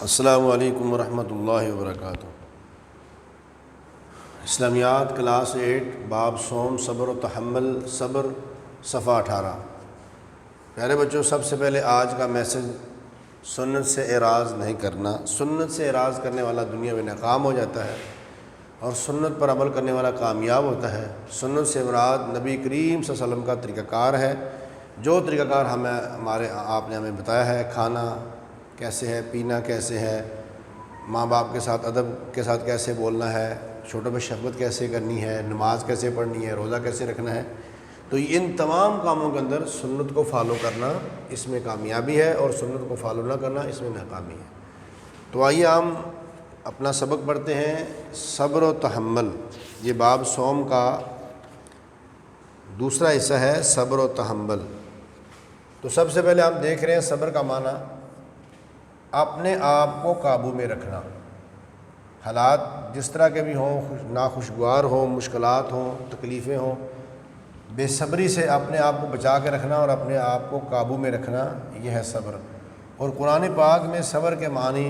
السلام علیکم ورحمۃ اللہ وبرکاتہ۔ اسلامیات کلاس 8 باب صوم صبر و تحمل صبر صفحہ 18۔ پیارے بچوں، سب سے پہلے آج کا میسج سنت سے اعراض نہیں کرنا۔ سنت سے اعراض کرنے والا دنیا میں ناکام ہو جاتا ہے اور سنت پر عمل کرنے والا کامیاب ہوتا ہے۔ سنت سے مراد نبی کریم صلی اللہ علیہ وسلم کا طریقہ کار ہے، جو طریقہ کار آپ نے ہمیں بتایا ہے۔ کھانا کیسے ہے، پینا کیسے ہے، ماں باپ کے ساتھ ادب کے ساتھ کیسے بولنا ہے، چھوٹوں پہ شفقت کیسے کرنی ہے، نماز کیسے پڑھنی ہے، روزہ کیسے رکھنا ہے، تو ان تمام کاموں کے اندر سنت کو فالو کرنا اس میں کامیابی ہے اور سنت کو فالو نہ کرنا اس میں ناکامی ہے۔ تو آئیے ہم اپنا سبق پڑھتے ہیں، صبر و تحمل۔ یہ باب صوم کا دوسرا حصہ ہے، صبر و تحمل۔ تو سب سے پہلے ہم دیکھ رہے ہیں صبر کا معنی اپنے آپ کو قابو میں رکھنا۔ حالات جس طرح کے بھی ہوں، ناخوشگوار ہوں، مشکلات ہوں، تکلیفیں ہوں، بے صبری سے اپنے آپ کو بچا کے رکھنا اور اپنے آپ کو قابو میں رکھنا، یہ ہے صبر۔ اور قرآن پاک میں صبر کے معنی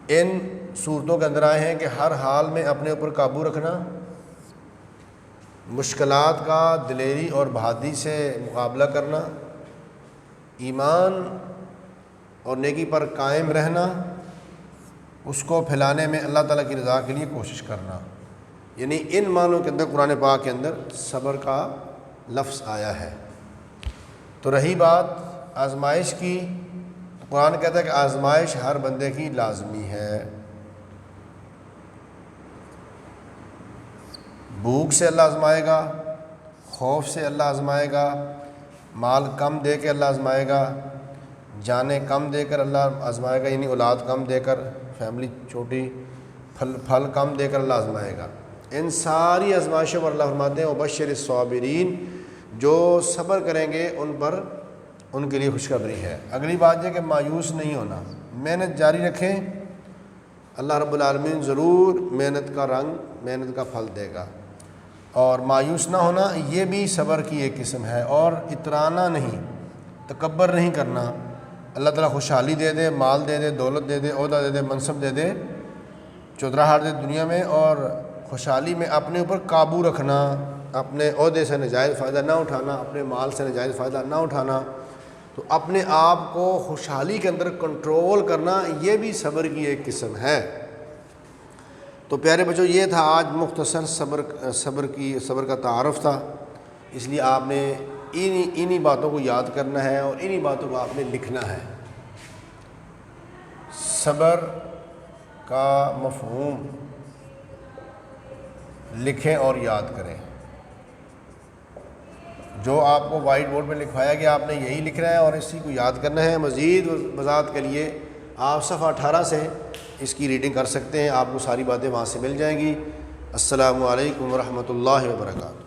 ان صورتوں کے اندر آئے ہیں کہ ہر حال میں اپنے اوپر قابو رکھنا، مشکلات کا دلیری اور بہادری سے مقابلہ کرنا، ایمان اور نیکی پر قائم رہنا، اس کو پھیلانے میں اللہ تعالیٰ کی رضا کے لیے کوشش کرنا۔ یعنی ان معنوں کے اندر قرآن پاک کے اندر صبر کا لفظ آیا ہے۔ تو رہی بات آزمائش کی، قرآن کہتا ہے کہ آزمائش ہر بندے کی لازمی ہے۔ بھوک سے اللہ آزمائے گا، خوف سے اللہ آزمائے گا، مال کم دے کے اللہ آزمائے گا، جانیں کم دے کر اللہ آزمائے گا، یعنی اولاد کم دے کر، فیملی چھوٹی، پھل کم دے کر اللہ آزمائے گا۔ ان ساری آزمائشوں پر اللہ فرماتے ہیں وبشر الصابرین، جو صبر کریں گے ان پر ان کے لیے خوشخبری ہے۔ اگلی بات یہ کہ مایوس نہیں ہونا، محنت جاری رکھیں، اللہ رب العالمین ضرور محنت کا رنگ، محنت کا پھل دے گا۔ اور مایوس نہ ہونا یہ بھی صبر کی ایک قسم ہے۔ اور اترانا نہیں، تکبر نہیں کرنا۔ اللہ تعالیٰ خوشحالی دے دے، مال دے دے، دولت دے دے، عہدہ دے دے، منصب دے دے، چودراہٹ دے دنیا میں، اور خوشحالی میں اپنے اوپر قابو رکھنا، اپنے عہدے سے ناجائز فائدہ نہ اٹھانا، اپنے مال سے ناجائز فائدہ نہ اٹھانا، تو اپنے آپ کو خوشحالی کے اندر کنٹرول کرنا، یہ بھی صبر کی ایک قسم ہے۔ تو پیارے بچوں، یہ تھا آج مختصر صبر کا تعارف تھا، اس لیے آپ نے انہی باتوں کو یاد کرنا ہے اور انہی باتوں کو آپ نے لکھنا ہے۔ صبر کا مفہوم لکھیں اور یاد کریں۔ جو آپ کو وائٹ بورڈ پہ لکھوایا گیا آپ نے یہی لکھنا ہے اور اسی کو یاد کرنا ہے۔ مزید وضاحت کے لیے آپ صفحہ 18 سے اس کی ریڈنگ کر سکتے ہیں، آپ کو ساری باتیں وہاں سے مل جائیں گی۔ السلام علیکم ورحمۃ اللہ وبرکاتہ۔